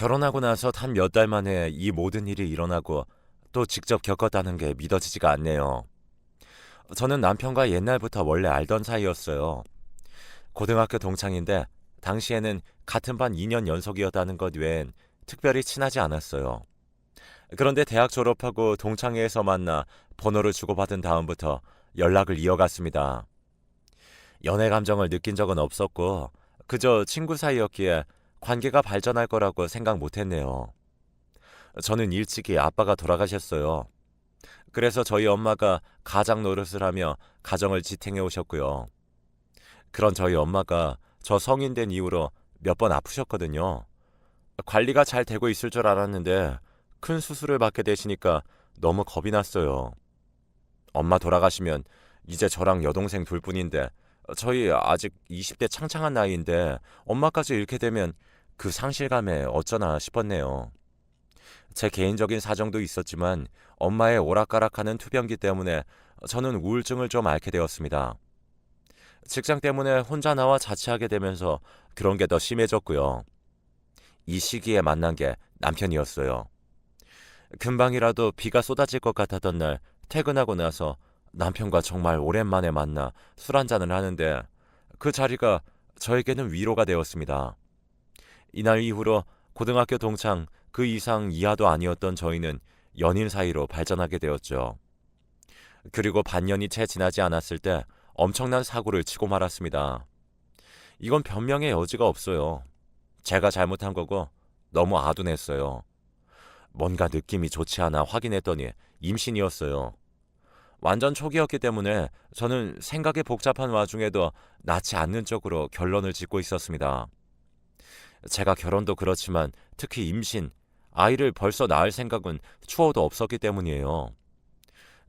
결혼하고 나서 단 몇 달 만에 이 모든 일이 일어나고 또 직접 겪었다는 게 믿어지지가 않네요. 저는 남편과 옛날부터 원래 알던 사이였어요. 고등학교 동창인데 당시에는 같은 반 2년 연속이었다는 것 외엔 특별히 친하지 않았어요. 그런데 대학 졸업하고 동창회에서 만나 번호를 주고받은 다음부터 연락을 이어갔습니다. 연애 감정을 느낀 적은 없었고 그저 친구 사이였기에 관계가 발전할 거라고 생각 못했네요. 저는 일찍이 아빠가 돌아가셨어요. 그래서 저희 엄마가 가장 노릇을 하며 가정을 지탱해 오셨고요. 그런 저희 엄마가 저 성인 된 이후로 몇 번 아프셨거든요. 관리가 잘 되고 있을 줄 알았는데 큰 수술을 받게 되시니까 너무 겁이 났어요. 엄마 돌아가시면 이제 저랑 여동생 둘뿐인데 저희 아직 20대 창창한 나이인데 엄마까지 잃게 되면 그 상실감에 어쩌나 싶었네요. 제 개인적인 사정도 있었지만 엄마의 오락가락하는 투병기 때문에 저는 우울증을 좀 앓게 되었습니다. 직장 때문에 혼자 나와 자취하게 되면서 그런 게 더 심해졌고요. 이 시기에 만난 게 남편이었어요. 금방이라도 비가 쏟아질 것 같았던 날 퇴근하고 나서 남편과 정말 오랜만에 만나 술 한잔을 하는데 그 자리가 저에게는 위로가 되었습니다. 이날 이후로 고등학교 동창 그 이상 이하도 아니었던 저희는 연인 사이로 발전하게 되었죠. 그리고 반년이 채 지나지 않았을 때 엄청난 사고를 치고 말았습니다. 이건 변명의 여지가 없어요. 제가 잘못한 거고 너무 아둔했어요. 뭔가 느낌이 좋지 않아 확인했더니 임신이었어요. 완전 초기였기 때문에 저는 생각이 복잡한 와중에도 낳지 않는 쪽으로 결론을 짓고 있었습니다. 제가 결혼도 그렇지만 특히 임신, 아이를 벌써 낳을 생각은 추호도 없었기 때문이에요.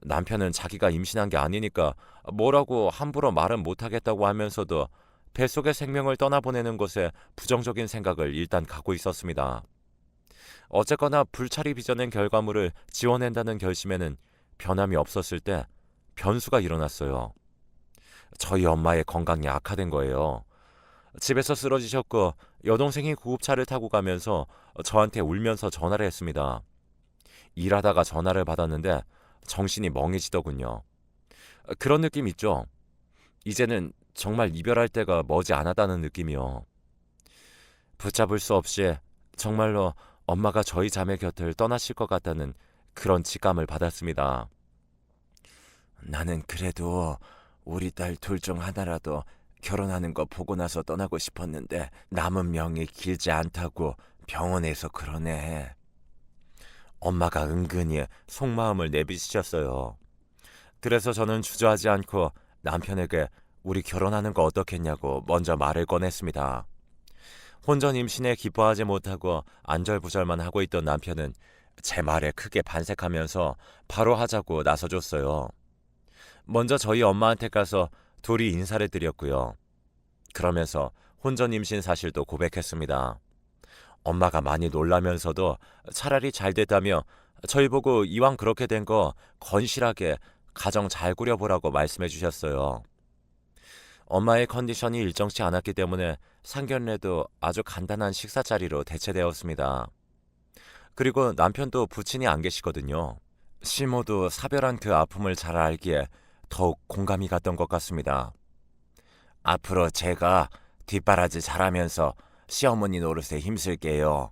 남편은 자기가 임신한 게 아니니까 뭐라고 함부로 말은 못하겠다고 하면서도 뱃속의 생명을 떠나보내는 것에 부정적인 생각을 일단 갖고 있었습니다. 어쨌거나 불찰이 빚어낸 결과물을 지워낸다는 결심에는 변함이 없었을 때 변수가 일어났어요. 저희 엄마의 건강이 악화된 거예요. 집에서 쓰러지셨고 여동생이 구급차를 타고 가면서 저한테 울면서 전화를 했습니다. 일하다가 전화를 받았는데 정신이 멍해지더군요. 그런 느낌 있죠? 이제는 정말 이별할 때가 머지 않았다는 느낌이요. 붙잡을 수 없이 정말로 엄마가 저희 자매 곁을 떠나실 것 같다는 그런 직감을 받았습니다. 나는 그래도 우리 딸 둘 중 하나라도 결혼하는 거 보고 나서 떠나고 싶었는데 남은 명이 길지 않다고 병원에서 그러네. 엄마가 은근히 속마음을 내비치셨어요. 그래서 저는 주저하지 않고 남편에게 우리 결혼하는 거 어떻겠냐고 먼저 말을 꺼냈습니다. 혼전 임신에 기뻐하지 못하고 안절부절만 하고 있던 남편은 제 말에 크게 반색하면서 바로 하자고 나서줬어요. 먼저 저희 엄마한테 가서 둘이 인사를 드렸고요. 그러면서 혼전 임신 사실도 고백했습니다. 엄마가 많이 놀라면서도 차라리 잘 됐다며 저희 보고 이왕 그렇게 된 거 건실하게 가정 잘 꾸려보라고 말씀해 주셨어요. 엄마의 컨디션이 일정치 않았기 때문에 상견례도 아주 간단한 식사 자리로 대체되었습니다. 그리고 남편도 부친이 안 계시거든요. 시모도 사별한 그 아픔을 잘 알기에 더욱 공감이 갔던 것 같습니다. 앞으로 제가 뒷바라지 잘하면서 시어머니 노릇에 힘쓸게요.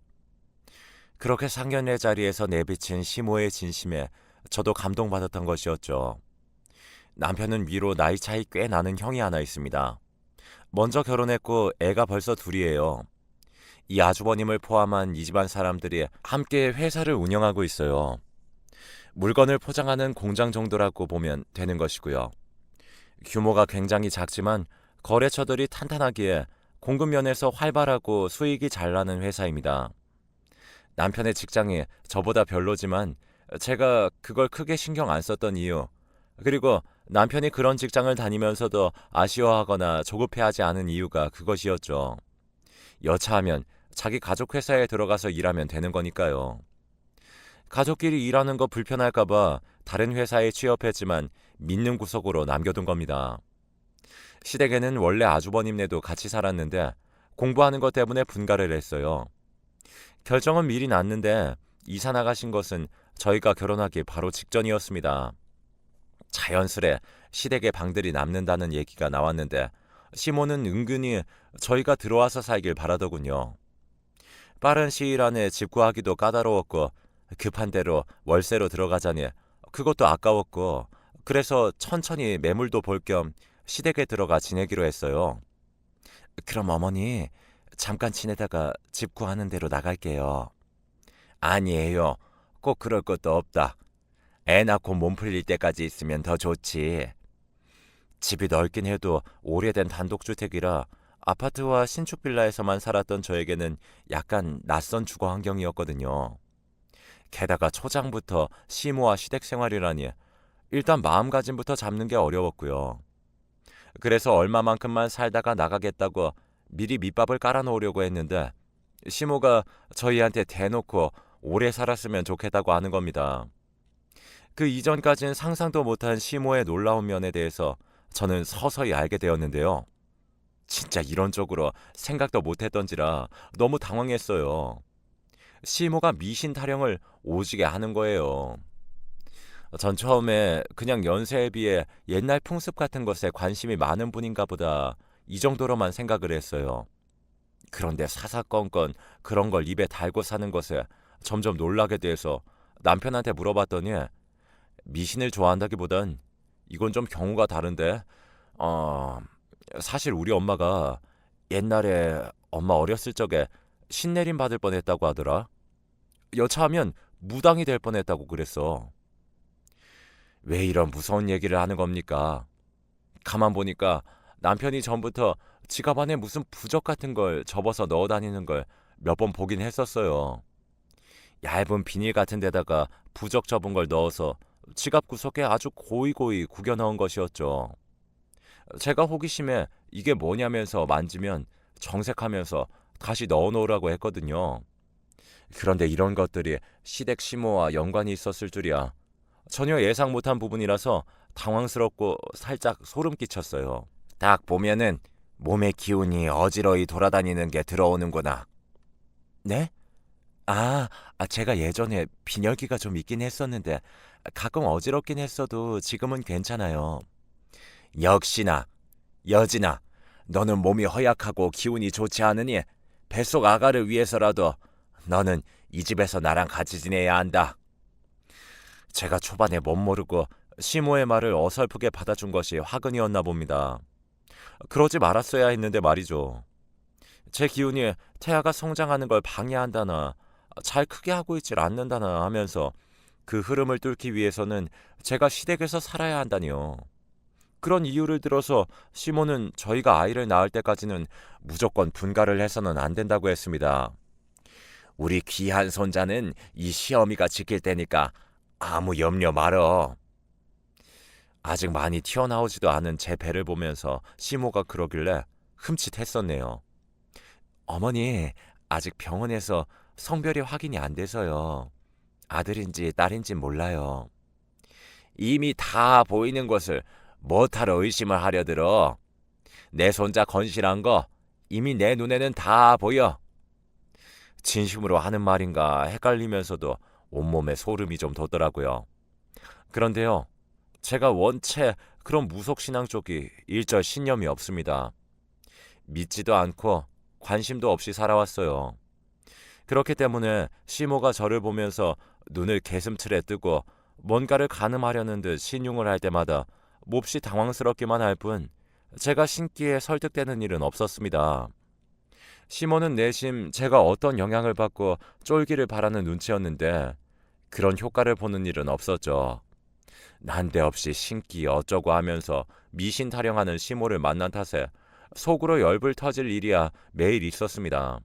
그렇게 상견례 자리에서 내비친 시모의 진심에 저도 감동받았던 것이었죠. 남편은 위로 나이 차이 꽤 나는 형이 하나 있습니다. 먼저 결혼했고 애가 벌써 둘이에요. 이 아주버님을 포함한 이 집안 사람들이 함께 회사를 운영하고 있어요. 물건을 포장하는 공장 정도라고 보면 되는 것이고요. 규모가 굉장히 작지만 거래처들이 탄탄하기에 공급 면에서 활발하고 수익이 잘 나는 회사입니다. 남편의 직장이 저보다 별로지만 제가 그걸 크게 신경 안 썼던 이유, 그리고 남편이 그런 직장을 다니면서도 아쉬워하거나 조급해하지 않은 이유가 그것이었죠. 여차하면 자기 가족 회사에 들어가서 일하면 되는 거니까요. 가족끼리 일하는 거 불편할까봐 다른 회사에 취업했지만 믿는 구석으로 남겨둔 겁니다. 시댁에는 원래 아주버님네도 같이 살았는데 공부하는 것 때문에 분가를 했어요. 결정은 미리 났는데 이사 나가신 것은 저희가 결혼하기 바로 직전이었습니다. 자연스레 시댁의 방들이 남는다는 얘기가 나왔는데 시모는 은근히 저희가 들어와서 살길 바라더군요. 빠른 시일 안에 집 구하기도 까다로웠고 급한 대로 월세로 들어가자니 그것도 아까웠고 그래서 천천히 매물도 볼 겸 시댁에 들어가 지내기로 했어요. 그럼 어머니 잠깐 지내다가 집 구하는 대로 나갈게요. 아니에요. 꼭 그럴 것도 없다. 애 낳고 몸 풀릴 때까지 있으면 더 좋지. 집이 넓긴 해도 오래된 단독주택이라 아파트와 신축 빌라에서만 살았던 저에게는 약간 낯선 주거 환경이었거든요. 게다가 초장부터 시모와 시댁 생활이라니 일단 마음가짐부터 잡는 게 어려웠고요. 그래서 얼마만큼만 살다가 나가겠다고 미리 밑밥을 깔아놓으려고 했는데 시모가 저희한테 대놓고 오래 살았으면 좋겠다고 하는 겁니다. 그 이전까진 상상도 못한 시모의 놀라운 면에 대해서 저는 서서히 알게 되었는데요. 진짜 이런 쪽으로 생각도 못했던지라 너무 당황했어요. 시모가 미신 타령을 오지게 하는 거예요. 전 처음에 그냥 연세에 비해 옛날 풍습 같은 것에 관심이 많은 분인가 보다 이 정도로만 생각을 했어요. 그런데 사사건건 그런 걸 입에 달고 사는 것에 점점 놀라게 돼서 남편한테 물어봤더니 미신을 좋아한다기보단 이건 좀 경우가 다른데 사실 우리 엄마가 옛날에 엄마 어렸을 적에 신내림 받을 뻔했다고 하더라. 여차하면 무당이 될 뻔했다고 그랬어. 왜 이런 무서운 얘기를 하는 겁니까? 가만 보니까 남편이 전부터 지갑 안에 무슨 부적 같은 걸 접어서 넣어 다니는 걸 몇 번 보긴 했었어요. 얇은 비닐 같은 데다가 부적 접은 걸 넣어서 지갑 구석에 아주 고이고이 구겨 넣은 것이었죠. 제가 호기심에 이게 뭐냐면서 만지면 정색하면서 다시 넣어 놓으라고 했거든요. 그런데 이런 것들이 시댁 시모와 연관이 있었을 줄이야. 전혀 예상 못한 부분이라서 당황스럽고 살짝 소름 끼쳤어요. 딱 보면은 몸의 기운이 어지러이 돌아다니는 게 들어오는구나. 네? 제가 예전에 빈혈기가 좀 있긴 했었는데 가끔 어지럽긴 했어도 지금은 괜찮아요. 역시나 여진아, 너는 몸이 허약하고 기운이 좋지 않으니 뱃속 아가를 위해서라도 너는 이 집에서 나랑 같이 지내야 한다. 제가 초반에 못 모르고 시모의 말을 어설프게 받아준 것이 화근이었나 봅니다. 그러지 말았어야 했는데 말이죠. 제 기운이 태아가 성장하는 걸 방해한다나 잘 크게 하고 있질 않는다나 하면서 그 흐름을 뚫기 위해서는 제가 시댁에서 살아야 한다니요. 그런 이유를 들어서 시모는 저희가 아이를 낳을 때까지는 무조건 분가를 해서는 안 된다고 했습니다. 우리 귀한 손자는 이 시어미가 지킬 테니까 아무 염려 말어. 아직 많이 튀어나오지도 않은 제 배를 보면서 시모가 그러길래 흠칫했었네요. 어머니, 아직 병원에서 성별이 확인이 안 돼서요. 아들인지 딸인지 몰라요. 이미 다 보이는 것을 뭐하러 의심을 하려 들어. 내 손자 건실한 거 이미 내 눈에는 다 보여. 진심으로 하는 말인가 헷갈리면서도 온몸에 소름이 좀 돋더라고요. 그런데요, 제가 원체 그런 무속신앙 쪽이 일절 신념이 없습니다. 믿지도 않고 관심도 없이 살아왔어요. 그렇기 때문에 시모가 저를 보면서 눈을 개슴츠레 뜨고 뭔가를 가늠하려는 듯 신용을 할 때마다 몹시 당황스럽기만 할 뿐 제가 신기에 설득되는 일은 없었습니다. 시모는 내심 제가 어떤 영향을 받고 쫄기를 바라는 눈치였는데 그런 효과를 보는 일은 없었죠. 난데없이 신기 어쩌고 하면서 미신 타령하는 시모를 만난 탓에 속으로 열불 터질 일이야 매일 있었습니다.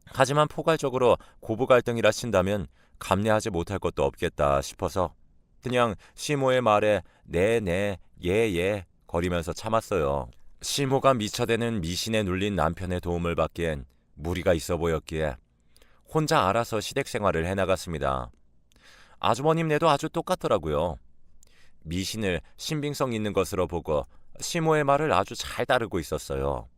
하지만 포괄적으로 고부 갈등이라 친다면 감내하지 못할 것도 없겠다 싶어서 그냥 시모의 말에 네네 예예 거리면서 참았어요. 시모가 미쳐대는 미신에 눌린 남편의 도움을 받기엔 무리가 있어 보였기에 혼자 알아서 시댁 생활을 해나갔습니다. 아주버님네도 아주 똑같더라고요. 미신을 신빙성 있는 것으로 보고 시모의 말을 아주 잘 따르고 있었어요.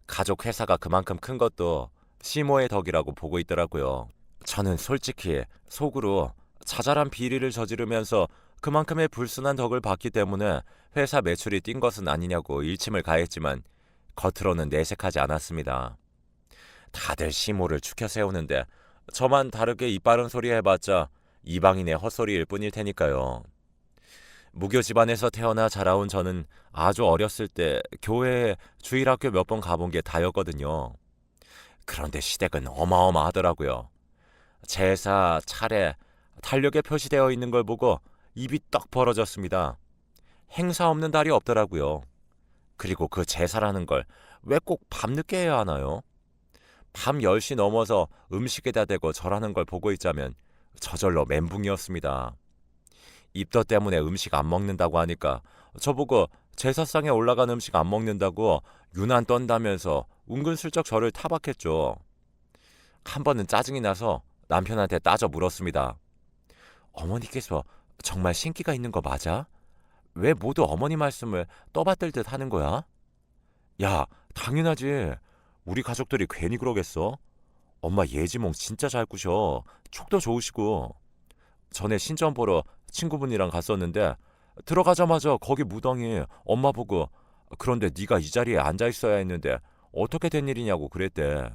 가족 회사가 그만큼 큰 것도 시모의 덕이라고 보고 있더라고요. 저는 솔직히 속으로 자잘한 비리를 저지르면서 그만큼의 불순한 덕을 봤기 때문에 회사 매출이 뛴 것은 아니냐고 일침을 가했지만 겉으로는 내색하지 않았습니다. 다들 시모를 추켜 세우는데 저만 다르게 이빠른 소리 해봤자 이방인의 헛소리일 뿐일 테니까요. 무교 집안에서 태어나 자라온 저는 아주 어렸을 때 교회에 주일학교 몇 번 가본 게 다였거든요. 그런데 시댁은 어마어마하더라고요. 제사, 차례, 달력에 표시되어 있는 걸 보고 입이 떡 벌어졌습니다. 행사 없는 달이 없더라고요. 그리고 그 제사라는 걸 왜 꼭 밤늦게 해야 하나요? 밤 10시 넘어서 음식에다 대고 절하는 걸 보고 있자면 저절로 멘붕이었습니다. 입덧 때문에 음식 안 먹는다고 하니까 저보고 제사상에 올라간 음식 안 먹는다고 유난 떤다면서 은근슬쩍 저를 타박했죠. 한 번은 짜증이 나서 남편한테 따져 물었습니다. 어머니께서 정말 신기가 있는 거 맞아? 왜 모두 어머니 말씀을 떠받들 듯 하는 거야? 야, 당연하지. 우리 가족들이 괜히 그러겠어? 엄마 예지몽 진짜 잘 꾸셔. 촉도 좋으시고. 전에 신전 보러 친구분이랑 갔었는데 들어가자마자 거기 무당이 엄마 보고 그런데 네가 이 자리에 앉아 있어야 했는데 어떻게 된 일이냐고 그랬대.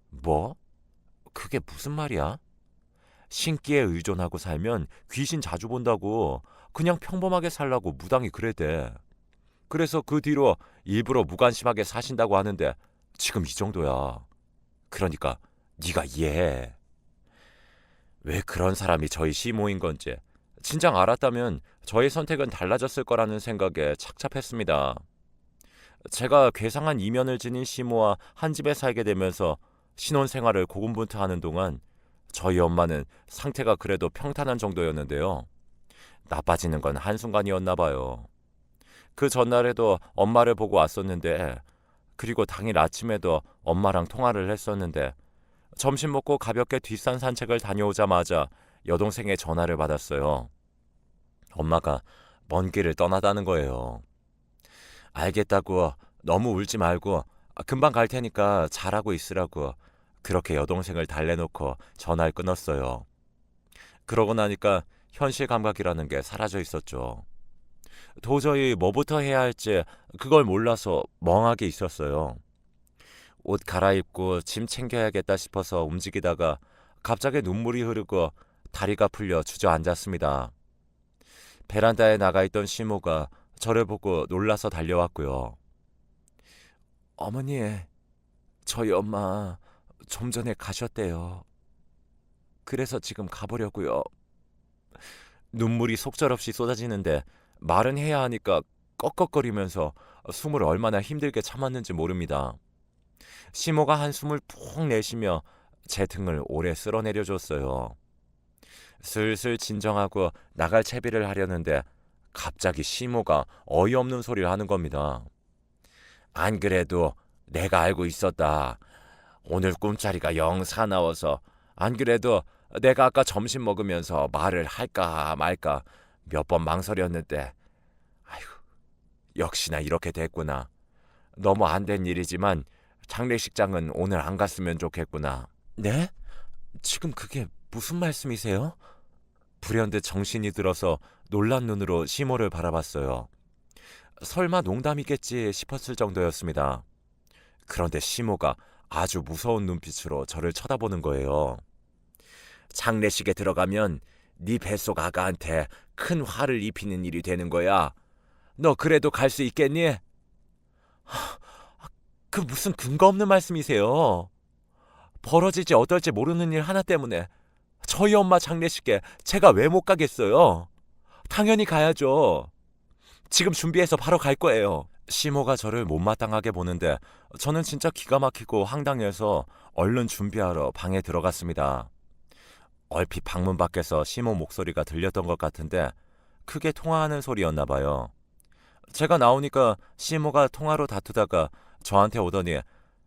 뭐? 그게 무슨 말이야? 신기에 의존하고 살면 귀신 자주 본다고 그냥 평범하게 살라고 무당이 그랬대. 그래서 그 뒤로 일부러 무관심하게 사신다고 하는데 지금 이 정도야. 그러니까 네가 이해해. 왜 그런 사람이 저희 시모인 건지 진작 알았다면 저의 선택은 달라졌을 거라는 생각에 착잡했습니다. 제가 괴상한 이면을 지닌 시모와 한 집에 살게 되면서 신혼생활을 고군분투하는 동안 저희 엄마는 상태가 그래도 평탄한 정도였는데요. 나빠지는 건 한순간이었나 봐요. 그 전날에도 엄마를 보고 왔었는데 그리고 당일 아침에도 엄마랑 통화를 했었는데 점심 먹고 가볍게 뒷산 산책을 다녀오자마자 여동생의 전화를 받았어요. 엄마가 먼 길을 떠나다는 거예요. 알겠다고 너무 울지 말고 금방 갈 테니까 잘하고 있으라고 그렇게 여동생을 달래놓고 전화를 끊었어요. 그러고 나니까 현실 감각이라는 게 사라져 있었죠. 도저히 뭐부터 해야 할지 그걸 몰라서 멍하게 있었어요. 옷 갈아입고 짐 챙겨야겠다 싶어서 움직이다가 갑자기 눈물이 흐르고 다리가 풀려 주저앉았습니다. 베란다에 나가 있던 시모가 저를 보고 놀라서 달려왔고요. 어머니, 저희 엄마 좀 전에 가셨대요. 그래서 지금 가보려고요. 눈물이 속절없이 쏟아지는데 말은 해야 하니까 꺽꺽거리면서 숨을 얼마나 힘들게 참았는지 모릅니다. 시모가 한숨을 푹 내쉬며 제 등을 오래 쓸어내려줬어요. 슬슬 진정하고 나갈 채비를 하려는데 갑자기 시모가 어이없는 소리를 하는 겁니다. 안 그래도 내가 알고 있었다. 오늘 꿈자리가 영 사나워서 안 그래도 내가 아까 점심 먹으면서 말을 할까 말까 몇 번 망설였는데 아휴 역시나 이렇게 됐구나. 너무 안 된 일이지만 장례식장은 오늘 안 갔으면 좋겠구나. 네? 지금 그게 무슨 말씀이세요? 불현듯 정신이 들어서 놀란 눈으로 시모를 바라봤어요. 설마 농담이겠지 싶었을 정도였습니다. 그런데 시모가 아주 무서운 눈빛으로 저를 쳐다보는 거예요. 장례식에 들어가면 네 뱃속 아가한테 큰 화를 입히는 일이 되는 거야. 너 그래도 갈 수 있겠니? 그 무슨 근거 없는 말씀이세요? 벌어질지 어떨지 모르는 일 하나 때문에 저희 엄마 장례식에 제가 왜 못 가겠어요? 당연히 가야죠. 지금 준비해서 바로 갈 거예요. 시모가 저를 못마땅하게 보는데 저는 진짜 기가 막히고 황당해서 얼른 준비하러 방에 들어갔습니다. 얼핏 방문 밖에서 시모 목소리가 들렸던 것 같은데 크게 통화하는 소리였나 봐요. 제가 나오니까 시모가 통화로 다투다가 저한테 오더니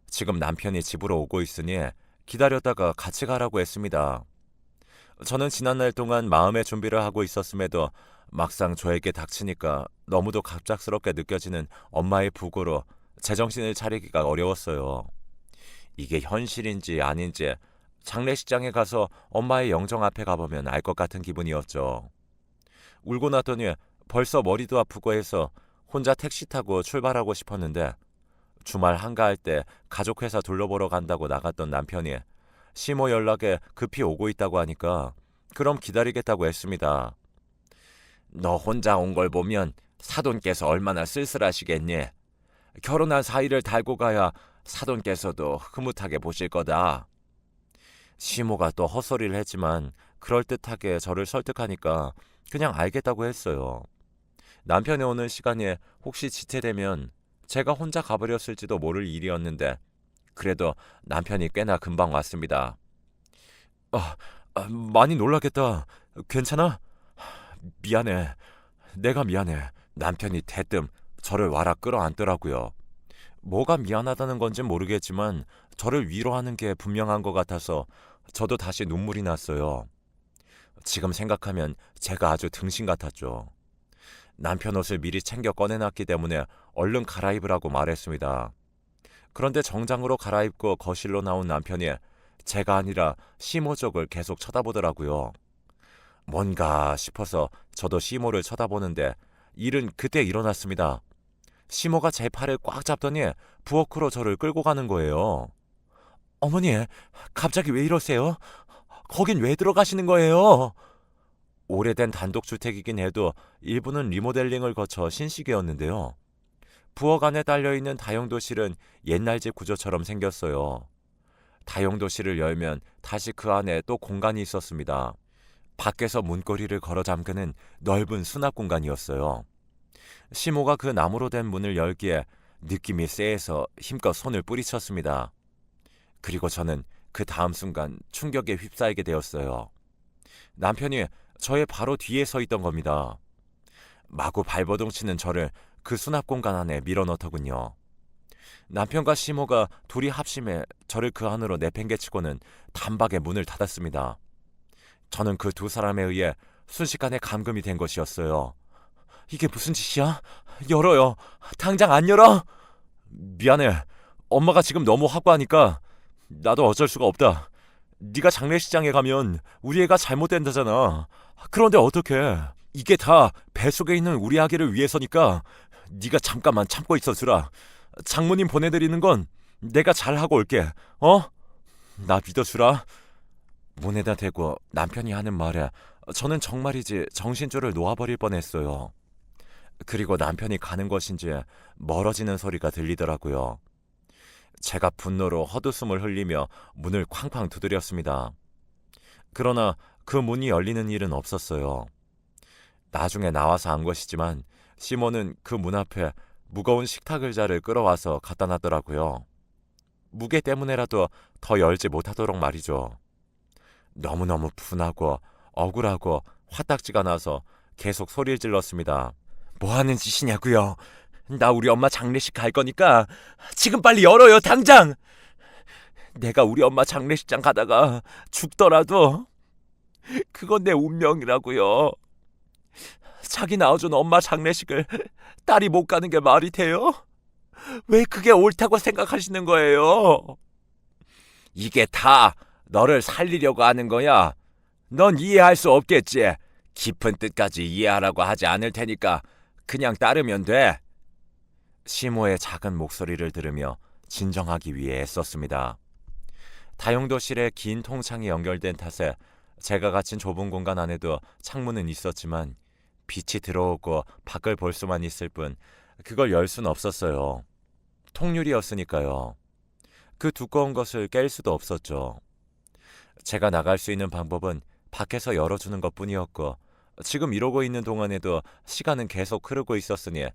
지금 남편이 집으로 오고 있으니 기다렸다가 같이 가라고 했습니다. 저는 지난날 동안 마음의 준비를 하고 있었음에도 막상 저에게 닥치니까 너무도 갑작스럽게 느껴지는 엄마의 부고로 제정신을 차리기가 어려웠어요. 이게 현실인지 아닌지 장례식장에 가서 엄마의 영정 앞에 가보면 알 것 같은 기분이었죠. 울고 났더니 벌써 머리도 아프고 해서 혼자 택시 타고 출발하고 싶었는데 주말 한가할 때 가족 회사 둘러보러 간다고 나갔던 남편이 시모 연락에 급히 오고 있다고 하니까 그럼 기다리겠다고 했습니다. 너 혼자 온 걸 보면 사돈께서 얼마나 쓸쓸하시겠니? 결혼한 사이를 달고 가야 사돈께서도 흐뭇하게 보실 거다. 시모가 또 헛소리를 했지만 그럴듯하게 저를 설득하니까 그냥 알겠다고 했어요. 남편이 오는 시간에 혹시 지체되면 제가 혼자 가버렸을지도 모를 일이었는데 그래도 남편이 꽤나 금방 왔습니다. 많이 놀라겠다. 괜찮아? 미안해. 내가 미안해. 남편이 대뜸 저를 와라 끌어안더라고요. 뭐가 미안하다는 건진 모르겠지만 저를 위로하는 게 분명한 것 같아서 저도 다시 눈물이 났어요. 지금 생각하면 제가 아주 등신 같았죠. 남편 옷을 미리 챙겨 꺼내놨기 때문에 얼른 갈아입으라고 말했습니다. 그런데 정장으로 갈아입고 거실로 나온 남편이 제가 아니라 시모 쪽을 계속 쳐다보더라고요. 뭔가 싶어서 저도 시모를 쳐다보는데 일은 그때 일어났습니다. 시모가 제 팔을 꽉 잡더니 부엌으로 저를 끌고 가는 거예요. 어머니, 갑자기 왜 이러세요? 거긴 왜 들어가시는 거예요? 오래된 단독주택이긴 해도 일부는 리모델링을 거쳐 신식이었는데요. 부엌 안에 딸려있는 다용도실은 옛날 집 구조처럼 생겼어요. 다용도실을 열면 다시 그 안에 또 공간이 있었습니다. 밖에서 문고리를 걸어 잠그는 넓은 수납 공간이었어요. 시모가 그 나무로 된 문을 열기에 느낌이 쎄해서 힘껏 손을 뿌리쳤습니다. 그리고 저는 그 다음 순간 충격에 휩싸이게 되었어요. 남편이 저의 바로 뒤에 서 있던 겁니다. 마구 발버둥 치는 저를 그 수납 공간 안에 밀어넣더군요. 남편과 시모가 둘이 합심해 저를 그 안으로 내팽개치고는 단박에 문을 닫았습니다. 저는 그 두 사람에 의해 순식간에 감금이 된 것이었어요. 이게 무슨 짓이야? 열어요. 당장 안 열어? 미안해. 엄마가 지금 너무 확고하니까 나도 어쩔 수가 없다. 네가 장례식장에 가면 우리 애가 잘못된다잖아. 그런데 어떡해. 이게 다 뱃속에 있는 우리 아기를 위해서니까 네가 잠깐만 참고 있어주라. 장모님 보내드리는 건 내가 잘하고 올게. 나 믿어주라. 문에다 대고 남편이 하는 말에 저는 정말이지 정신줄을 놓아버릴 뻔했어요. 그리고 남편이 가는 것인지 멀어지는 소리가 들리더라고요. 제가 분노로 헛웃음을 흘리며 문을 쾅쾅 두드렸습니다. 그러나 그 문이 열리는 일은 없었어요. 나중에 나와서 안 것이지만 시몬은 그 문 앞에 무거운 식탁 의자를 끌어와서 갖다 놨더라고요. 무게 때문에라도 더 열지 못하도록 말이죠. 너무너무 분하고 억울하고 화딱지가 나서 계속 소리를 질렀습니다. 뭐 하는 짓이냐고요? 나 우리 엄마 장례식 갈 거니까 지금 빨리 열어요, 당장! 내가 우리 엄마 장례식장 가다가 죽더라도 그건 내 운명이라고요. 자기 낳아준 엄마 장례식을 딸이 못 가는 게 말이 돼요? 왜 그게 옳다고 생각하시는 거예요? 이게 다 너를 살리려고 하는 거야. 넌 이해할 수 없겠지. 깊은 뜻까지 이해하라고 하지 않을 테니까 그냥 따르면 돼. 시모의 작은 목소리를 들으며 진정하기 위해 애썼습니다. 다용도실에 긴 통창이 연결된 탓에 제가 갇힌 좁은 공간 안에도 창문은 있었지만 빛이 들어오고 밖을 볼 수만 있을 뿐 그걸 열 수는 없었어요. 통유리였으니까요. 그 두꺼운 것을 깰 수도 없었죠. 제가 나갈 수 있는 방법은 밖에서 열어주는 것뿐이었고 지금 이러고 있는 동안에도 시간은 계속 흐르고 있었으니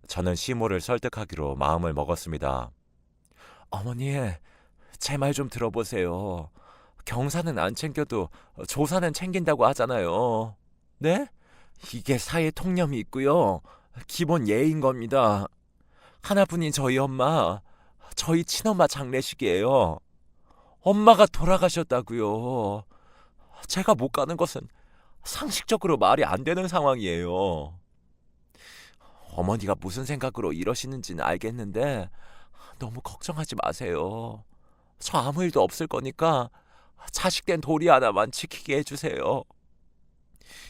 저는 시모를 설득하기로 마음을 먹었습니다. 어머니, 제 말 좀 들어보세요. 경사는 안 챙겨도 조사는 챙긴다고 하잖아요. 네? 이게 사회 통념이 있고요. 기본 예인 겁니다. 하나뿐인 저희 엄마, 저희 친엄마 장례식이에요. 엄마가 돌아가셨다고요. 제가 못 가는 것은 상식적으로 말이 안 되는 상황이에요. 어머니가 무슨 생각으로 이러시는지는 알겠는데 너무 걱정하지 마세요. 저 아무 일도 없을 거니까 자식된 도리 하나만 지키게 해주세요.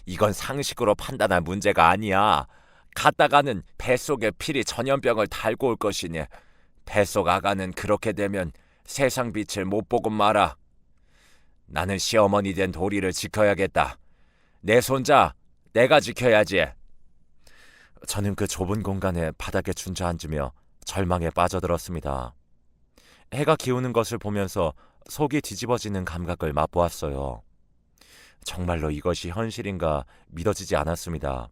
이건 상식으로 판단할 문제가 아니야. 갔다가는 뱃속에 필히 전염병을 달고 올 것이니 뱃속 아가는 그렇게 되면 세상 빛을 못 보고 말아. 나는 시어머니 된 도리를 지켜야겠다. 내 손자 내가 지켜야지. 저는 그 좁은 공간에 바닥에 준저앉으며 절망에 빠져들었습니다. 해가 기우는 것을 보면서 속이 뒤집어지는 감각을 맛보았어요. 정말로 이것이 현실인가 믿어지지 않았습니다.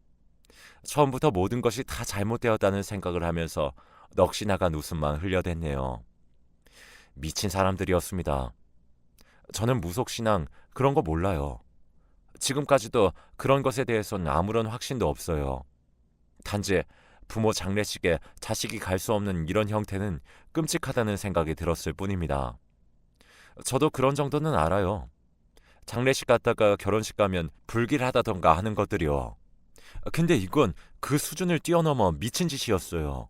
처음부터 모든 것이 다 잘못되었다는 생각을 하면서 넋이 나간 웃음만 흘려댔네요. 미친 사람들이었습니다. 저는 무속신앙 그런 거 몰라요. 지금까지도 그런 것에 대해서는 아무런 확신도 없어요. 단지 부모 장례식에 자식이 갈 수 없는 이런 형태는 끔찍하다는 생각이 들었을 뿐입니다. 저도 그런 정도는 알아요. 장례식 갔다가 결혼식 가면 불길하다던가 하는 것들이요. 근데 이건 그 수준을 뛰어넘어 미친 짓이었어요.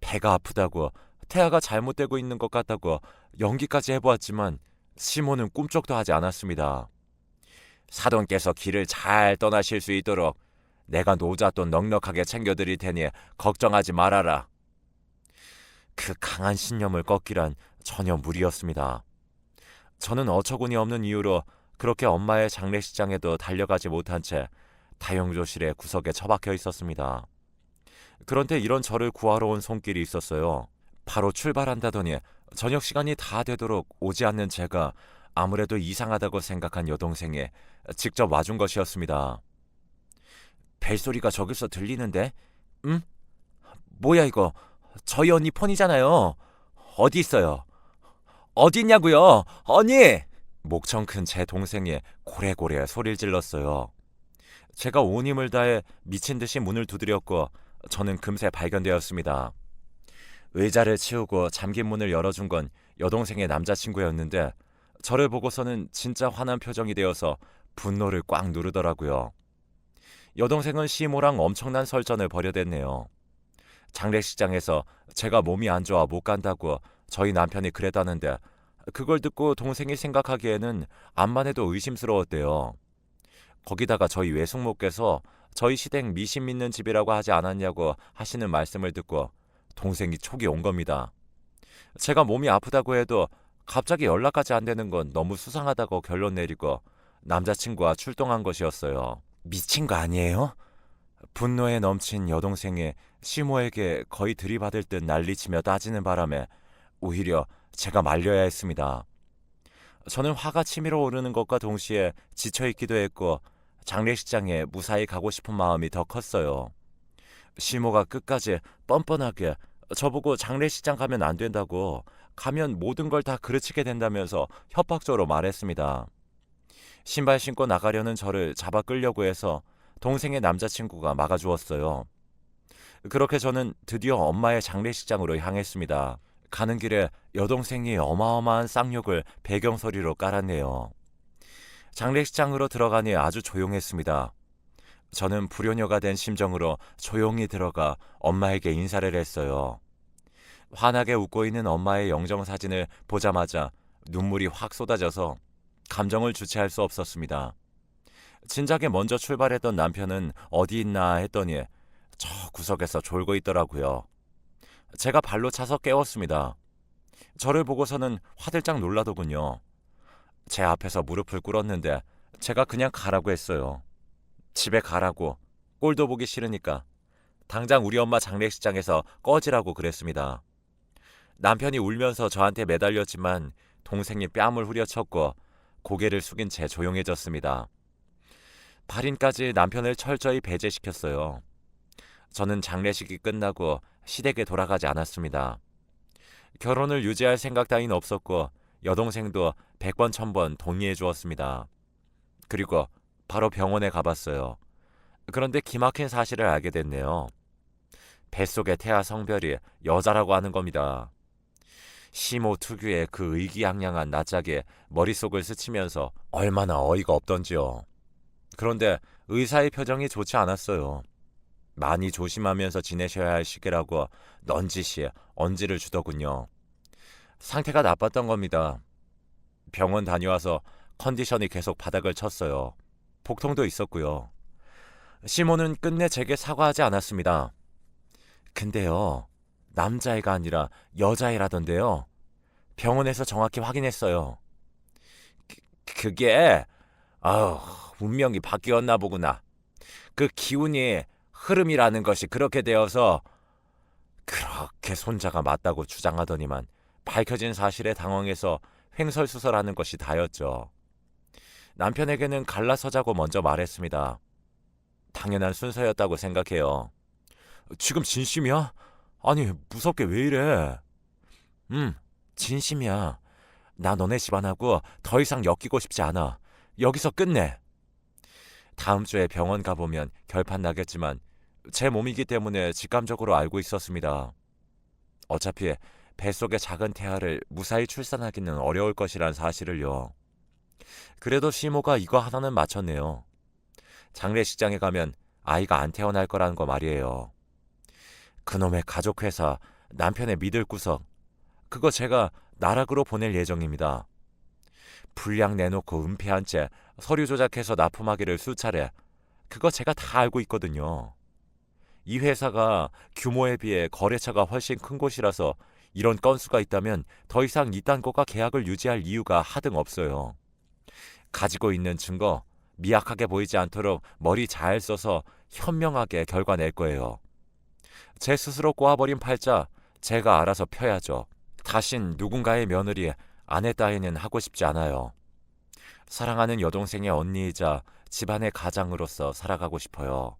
배가 아프다고, 태아가 잘못되고 있는 것 같다고 연기까지 해보았지만 시모는 꿈쩍도 하지 않았습니다. 사돈께서 길을 잘 떠나실 수 있도록 내가 노잣돈 넉넉하게 챙겨드릴 테니 걱정하지 말아라. 그 강한 신념을 꺾기란 전혀 무리였습니다. 저는 어처구니 없는 이유로 그렇게 엄마의 장례식장에도 달려가지 못한 채 다용도실의 구석에 처박혀 있었습니다. 그런데 이런 저를 구하러 온 손길이 있었어요. 바로 출발한다더니 저녁 시간이 다 되도록 오지 않는 제가 아무래도 이상하다고 생각한 여동생이 직접 와준 것이었습니다. 벨소리가 저기서 들리는데? 응? 뭐야 이거? 저희 언니 폰이잖아요. 어디 있어요? 어디 있냐고요? 언니! 목청 큰 제 동생이 고래고래 소리를 질렀어요. 제가 온 힘을 다해 미친 듯이 문을 두드렸고 저는 금세 발견되었습니다. 의자를 치우고 잠긴 문을 열어준 건 여동생의 남자친구였는데 저를 보고서는 진짜 화난 표정이 되어서 분노를 꽉 누르더라고요. 여동생은 시모랑 엄청난 설전을 벌여댔네요. 장례식장에서 제가 몸이 안 좋아 못 간다고 저희 남편이 그랬다는데 그걸 듣고 동생이 생각하기에는 암만 해도 의심스러웠대요. 거기다가 저희 외숙모께서 저희 시댁 미신 믿는 집이라고 하지 않았냐고 하시는 말씀을 듣고 동생이 촉이 온 겁니다. 제가 몸이 아프다고 해도 갑자기 연락까지 안 되는 건 너무 수상하다고 결론 내리고 남자친구와 출동한 것이었어요. 미친 거 아니에요? 분노에 넘친 여동생이 시모에게 거의 들이받을 듯 난리치며 따지는 바람에 오히려 제가 말려야 했습니다. 저는 화가 치밀어 오르는 것과 동시에 지쳐있기도 했고 장례식장에 무사히 가고 싶은 마음이 더 컸어요. 시모가 끝까지 뻔뻔하게 저보고 장례식장 가면 안 된다고, 가면 모든 걸 다 그르치게 된다면서 협박적으로 말했습니다. 신발 신고 나가려는 저를 잡아 끌려고 해서 동생의 남자친구가 막아주었어요. 그렇게 저는 드디어 엄마의 장례식장으로 향했습니다. 가는 길에 여동생이 어마어마한 쌍욕을 배경소리로 깔았네요. 장례식장으로 들어가니 아주 조용했습니다. 저는 불효녀가 된 심정으로 조용히 들어가 엄마에게 인사를 했어요. 환하게 웃고 있는 엄마의 영정사진을 보자마자 눈물이 확 쏟아져서 감정을 주체할 수 없었습니다. 진작에 먼저 출발했던 남편은 어디 있나 했더니 저 구석에서 졸고 있더라고요. 제가 발로 차서 깨웠습니다. 저를 보고서는 화들짝 놀라더군요. 제 앞에서 무릎을 꿇었는데 제가 그냥 가라고 했어요. 집에 가라고. 꼴도 보기 싫으니까. 당장 우리 엄마 장례식장에서 꺼지라고 그랬습니다. 남편이 울면서 저한테 매달렸지만 동생이 뺨을 후려쳤고 고개를 숙인 채 조용해졌습니다. 발인까지 남편을 철저히 배제시켰어요. 저는 장례식이 끝나고 시댁에 돌아가지 않았습니다. 결혼을 유지할 생각 따윈 없었고 여동생도 100번 1000번 동의해 주었습니다. 그리고 바로 병원에 가봤어요. 그런데 기막힌 사실을 알게 됐네요. 뱃속의 태아 성별이 여자라고 하는 겁니다. 시모 특유의 그 의기양양한 낯짝에 머릿속을 스치면서 얼마나 어이가 없던지요. 그런데 의사의 표정이 좋지 않았어요. 많이 조심하면서 지내셔야 할 시기라고 넌지시 언지를 주더군요. 상태가 나빴던 겁니다. 병원 다녀와서 컨디션이 계속 바닥을 쳤어요. 복통도 있었고요. 시모는 끝내 제게 사과하지 않았습니다. 근데요, 남자애가 아니라 여자애라던데요. 병원에서 정확히 확인했어요. 그게 아우, 운명이 바뀌었나 보구나. 그 기운이 흐름이라는 것이 그렇게 되어서 그렇게 손자가 맞다고 주장하더니만 밝혀진 사실에 당황해서 횡설수설하는 것이 다였죠. 남편에게는 갈라서자고 먼저 말했습니다. 당연한 순서였다고 생각해요. 지금 진심이야? 아니, 무섭게 왜 이래? 진심이야. 나 너네 집안하고 더 이상 엮이고 싶지 않아. 여기서 끝내. 다음 주에 병원 가보면 결판 나겠지만 제 몸이기 때문에 직감적으로 알고 있었습니다. 어차피 뱃속의 작은 태아를 무사히 출산하기는 어려울 것이란 사실을요. 그래도 시모가 이거 하나는 맞췄네요. 장례식장에 가면 아이가 안 태어날 거라는 거 말이에요. 그놈의 가족회사, 남편의 믿을 구석, 그거 제가 나락으로 보낼 예정입니다. 분량 내놓고 은폐한 채 서류 조작해서 납품하기를 수차례, 그거 제가 다 알고 있거든요. 이 회사가 규모에 비해 거래처가 훨씬 큰 곳이라서 이런 건수가 있다면 더 이상 이딴 것과 계약을 유지할 이유가 하등 없어요. 가지고 있는 증거 미약하게 보이지 않도록 머리 잘 써서 현명하게 결과 낼 거예요. 제 스스로 꼬아버린 팔자 제가 알아서 펴야죠. 다신 누군가의 며느리, 아내 따위는 하고 싶지 않아요. 사랑하는 여동생의 언니이자 집안의 가장으로서 살아가고 싶어요.